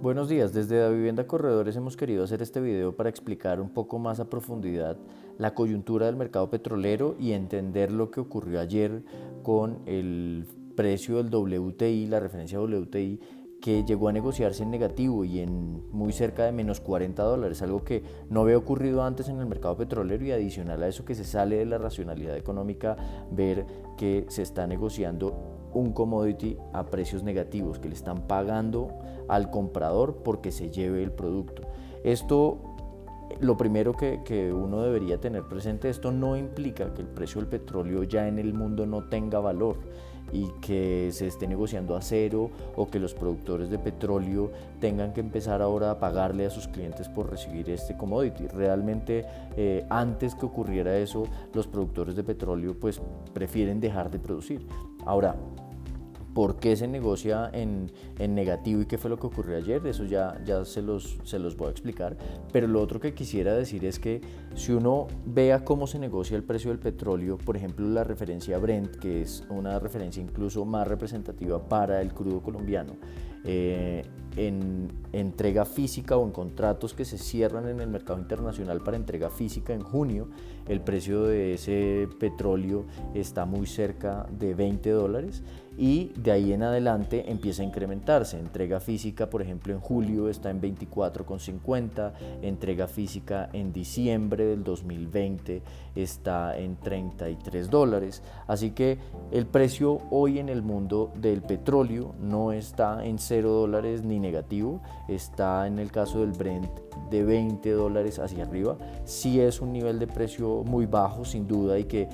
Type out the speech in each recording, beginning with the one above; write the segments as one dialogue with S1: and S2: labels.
S1: Buenos días, desde Da Vivienda Corredores hemos querido hacer este video para explicar un poco más a profundidad la coyuntura del mercado petrolero y entender lo que ocurrió ayer con el precio del WTI, la referencia WTI, que llegó a negociarse en negativo y en muy cerca de menos $40, algo que no había ocurrido antes en el mercado petrolero, y adicional a eso que se sale de la racionalidad económica ver que se está negociando un commodity a precios negativos, que le están pagando al comprador porque se lleve el producto. Esto, lo primero que uno debería tener presente, esto no implica que el precio del petróleo ya en el mundo no tenga valor y que se esté negociando a cero, o que los productores de petróleo tengan que empezar ahora a pagarle a sus clientes por recibir este commodity. Realmente antes que ocurriera eso, los productores de petróleo pues prefieren dejar de producir. Ahora, ¿por qué se negocia en negativo y qué fue lo que ocurrió ayer? Eso ya se los voy a explicar. Pero lo otro que quisiera decir es que si uno vea cómo se negocia el precio del petróleo, por ejemplo la referencia Brent, que es una referencia incluso más representativa para el crudo colombiano, en entrega física o en contratos que se cierran en el mercado internacional para entrega física en junio, el precio de ese petróleo está muy cerca de $20, y de ahí en adelante empieza a incrementarse. Entrega física, por ejemplo, en julio está en 24,50, entrega física en diciembre del 2020 está en $33. Así que el precio hoy en el mundo del petróleo no está en $0 ni negativo, está en el caso del Brent de $20 hacia arriba. Sí es un nivel de precio muy bajo, sin duda, y que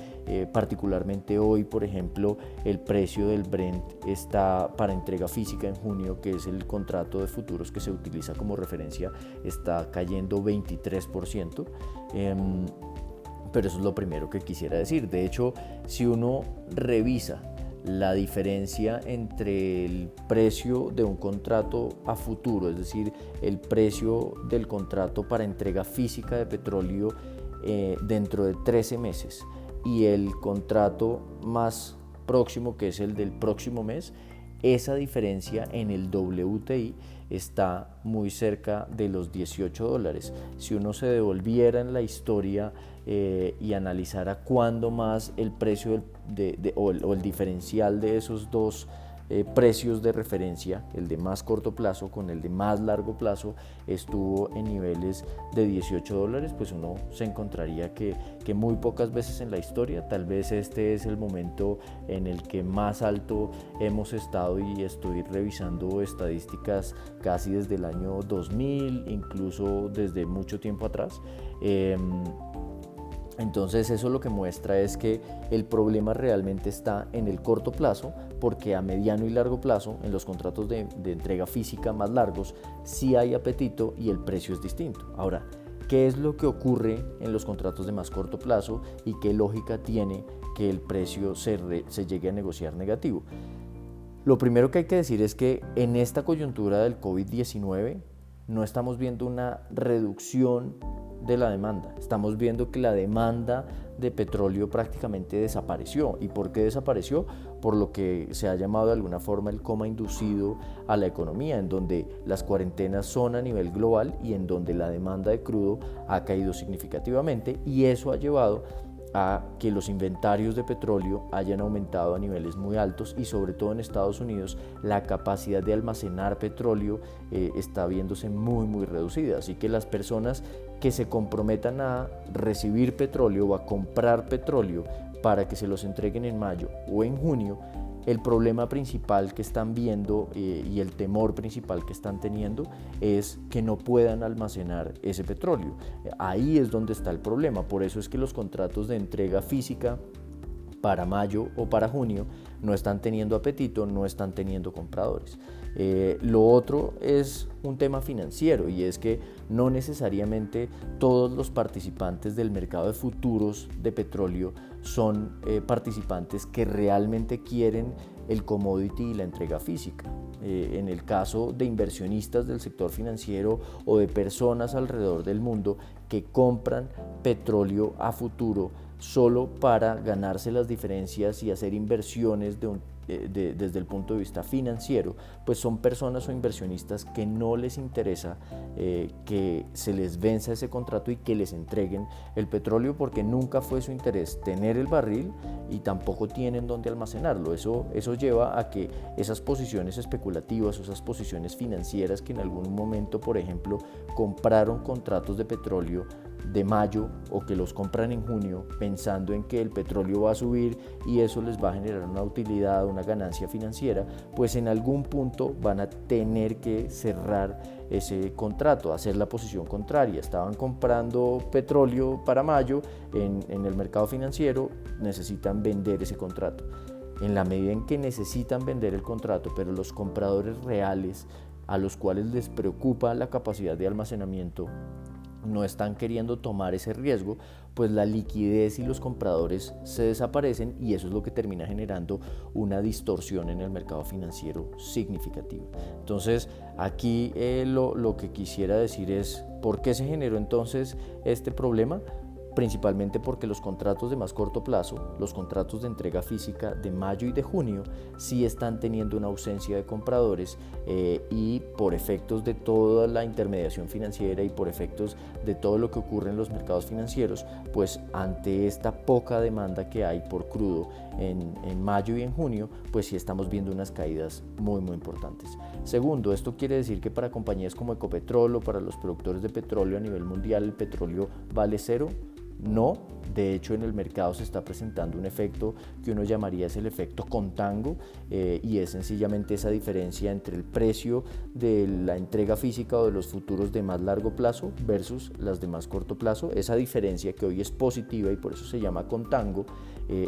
S1: particularmente hoy, por ejemplo, el precio del Brent está para entrega física en junio, que es el contrato de futuros que se utiliza como referencia, está cayendo 23%. Pero eso es lo primero que quisiera decir. De hecho, si uno revisa la diferencia entre el precio de un contrato a futuro, es decir, el precio del contrato para entrega física de petróleo dentro de 13 meses, y el contrato más próximo, que es el del próximo mes, esa diferencia en el WTI está muy cerca de los $18. Si uno se devolviera en la historia y analizara cuándo más el precio o el diferencial de esos dos precios de referencia, el de más corto plazo con el de más largo plazo, estuvo en niveles de $18, pues uno se encontraría que muy pocas veces en la historia, tal vez este es el momento en el que más alto hemos estado, y estoy revisando estadísticas casi desde el año 2000, incluso desde mucho tiempo atrás. Entonces eso lo que muestra es que el problema realmente está en el corto plazo, porque a mediano y largo plazo, en los contratos de entrega física más largos, sí hay apetito y el precio es distinto. Ahora, ¿qué es lo que ocurre en los contratos de más corto plazo y qué lógica tiene que el precio se llegue a negociar negativo? Lo primero que hay que decir es que en esta coyuntura del COVID-19 no estamos viendo una reducción de la demanda, estamos viendo que la demanda de petróleo prácticamente desapareció. ¿Y por qué desapareció? Por lo que se ha llamado de alguna forma el coma inducido a la economía, en donde las cuarentenas son a nivel global y en donde la demanda de crudo ha caído significativamente, y eso ha llevado a que los inventarios de petróleo hayan aumentado a niveles muy altos, y sobre todo en Estados Unidos la capacidad de almacenar petróleo está viéndose muy reducida. Así que las personas que se comprometan a recibir petróleo o a comprar petróleo para que se los entreguen en mayo o en junio, el problema principal que están viendo y el temor principal que están teniendo es que no puedan almacenar ese petróleo. Ahí es donde está el problema. Por eso es que los contratos de entrega física para mayo o para junio no están teniendo apetito, no están teniendo compradores. Lo otro es un tema financiero, y es que no necesariamente todos los participantes del mercado de futuros de petróleo son participantes que realmente quieren el commodity y la entrega física. En el caso de inversionistas del sector financiero o de personas alrededor del mundo que compran petróleo a futuro solo para ganarse las diferencias y hacer inversiones desde el punto de vista financiero, pues son personas o inversionistas que no les interesa que se les venza ese contrato y que les entreguen el petróleo, porque nunca fue su interés tener el barril y tampoco tienen dónde almacenarlo. Eso lleva a que esas posiciones especulativas o esas posiciones financieras que en algún momento, por ejemplo, compraron contratos de petróleo de mayo o que los compran en junio pensando en que el petróleo va a subir y eso les va a generar una utilidad, una ganancia financiera, pues en algún punto van a tener que cerrar ese contrato, hacer la posición contraria. Estaban comprando petróleo para mayo en el mercado financiero, necesitan vender ese contrato. En la medida en que necesitan vender el contrato, pero los compradores reales a los cuales les preocupa la capacidad de almacenamiento no están queriendo tomar ese riesgo, pues la liquidez y los compradores se desaparecen y eso es lo que termina generando una distorsión en el mercado financiero significativa. Entonces aquí lo que quisiera decir es ¿por qué se generó entonces este problema? Principalmente porque los contratos de más corto plazo, los contratos de entrega física de mayo y de junio, sí están teniendo una ausencia de compradores y por efectos de toda la intermediación financiera y por efectos de todo lo que ocurre en los mercados financieros, pues ante esta poca demanda que hay por crudo en mayo y en junio, pues sí estamos viendo unas caídas muy importantes. Segundo, esto quiere decir que para compañías como Ecopetrol o para los productores de petróleo a nivel mundial el petróleo vale cero. No, de hecho en el mercado se está presentando un efecto que uno llamaría es el efecto contango y es sencillamente esa diferencia entre el precio de la entrega física o de los futuros de más largo plazo versus las de más corto plazo. Esa diferencia que hoy es positiva y por eso se llama contango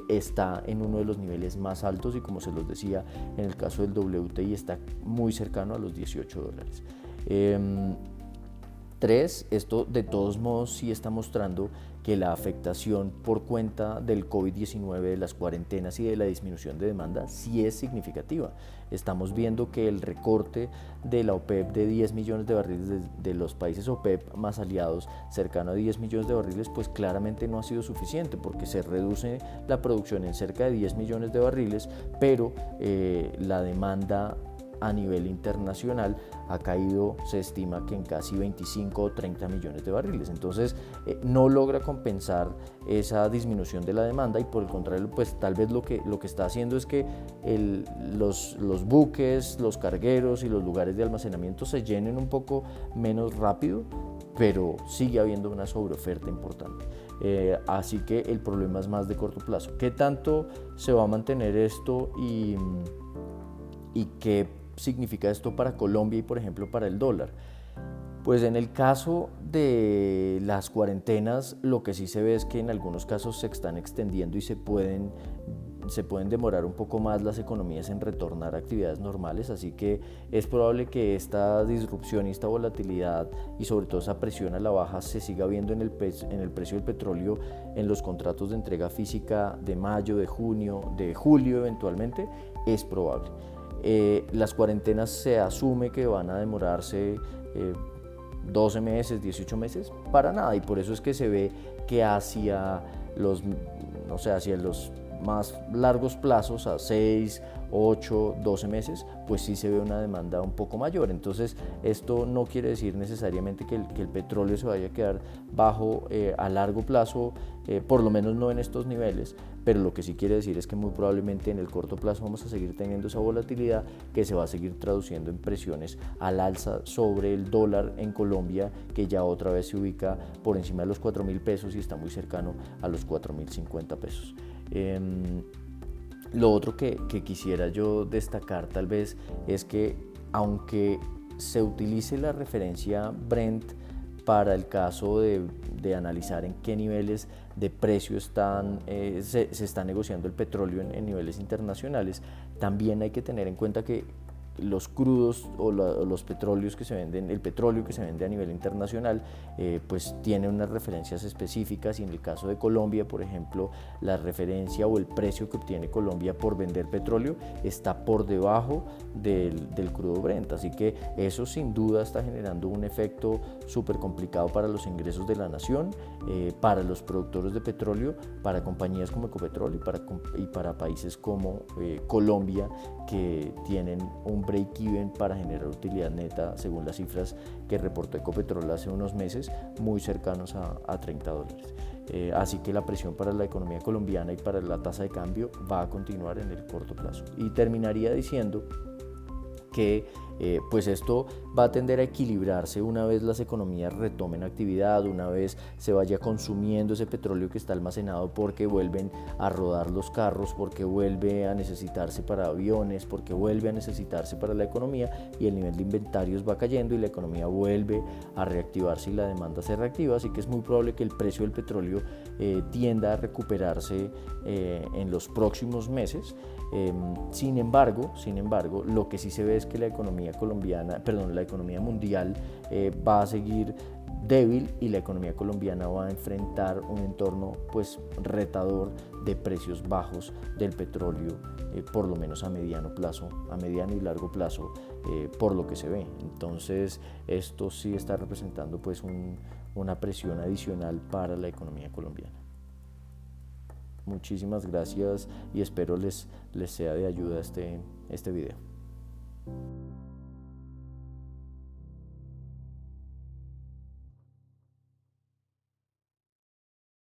S1: está en uno de los niveles más altos y como se los decía en el caso del WTI está muy cercano a los $18. 3. Esto de todos modos sí está mostrando que la afectación por cuenta del COVID-19, de las cuarentenas y de la disminución de demanda sí es significativa. Estamos viendo que el recorte de la OPEP de 10 millones de barriles de los países OPEP más aliados cercano a 10 millones de barriles pues claramente no ha sido suficiente porque se reduce la producción en cerca de 10 millones de barriles, pero la demanda a nivel internacional ha caído, se estima que en casi 25 o 30 millones de barriles. Entonces no logra compensar esa disminución de la demanda y por el contrario, pues tal vez lo que está haciendo es que los buques, los cargueros y los lugares de almacenamiento se llenen un poco menos rápido, pero sigue habiendo una sobreoferta importante. Así que el problema es más de corto plazo. ¿Qué tanto se va a mantener esto y qué significa esto para Colombia y por ejemplo para el dólar? Pues en el caso de las cuarentenas lo que sí se ve es que en algunos casos se están extendiendo y se pueden demorar un poco más las economías en retornar a actividades normales, así que es probable que esta disrupción y esta volatilidad y sobre todo esa presión a la baja se siga viendo en el precio del petróleo en los contratos de entrega física de mayo, de junio, de julio eventualmente, es probable. Las cuarentenas se asume que van a demorarse 12 meses, 18 meses, para nada, y por eso es que se ve que hacia los más largos plazos, a 6, 8, 12 meses, pues sí se ve una demanda un poco mayor. Entonces esto no quiere decir necesariamente que el petróleo se vaya a quedar bajo a largo plazo, por lo menos no en estos niveles, pero lo que sí quiere decir es que muy probablemente en el corto plazo vamos a seguir teniendo esa volatilidad que se va a seguir traduciendo en presiones al alza sobre el dólar en Colombia, que ya otra vez se ubica por encima de los 4.000 pesos y está muy cercano a los 4.050 pesos. Lo otro que quisiera yo destacar tal vez es que aunque se utilice la referencia Brent para el caso de analizar en qué niveles de precio se está negociando el petróleo en niveles internacionales, también hay que tener en cuenta que los crudos o los petróleos que se venden, el petróleo que se vende a nivel internacional, pues tiene unas referencias específicas, y en el caso de Colombia, por ejemplo, la referencia o el precio que obtiene Colombia por vender petróleo está por debajo del crudo Brent, así que eso sin duda está generando un efecto súper complicado para los ingresos de la nación, para los productores de petróleo, para compañías como Ecopetrol y para países como Colombia, que tienen un break-even para generar utilidad neta, según las cifras que reportó Ecopetrol hace unos meses, muy cercanos a $30. Así que la presión para la economía colombiana y para la tasa de cambio va a continuar en el corto plazo. Y terminaría diciendo que pues esto va a tender a equilibrarse una vez las economías retomen actividad, una vez se vaya consumiendo ese petróleo que está almacenado, porque vuelven a rodar los carros, porque vuelve a necesitarse para aviones, porque vuelve a necesitarse para la economía, y el nivel de inventarios va cayendo y la economía vuelve a reactivarse y la demanda se reactiva. Así que es muy probable que el precio del petróleo tienda a recuperarse en los próximos meses. Sin embargo, lo que sí se ve es que la economía mundial va a seguir débil, y la economía colombiana va a enfrentar un entorno pues retador de precios bajos del petróleo, por lo menos a mediano y largo plazo, por lo que se ve. Entonces esto sí está representando pues una presión adicional para la economía colombiana. Muchísimas gracias y espero les sea de ayuda este video.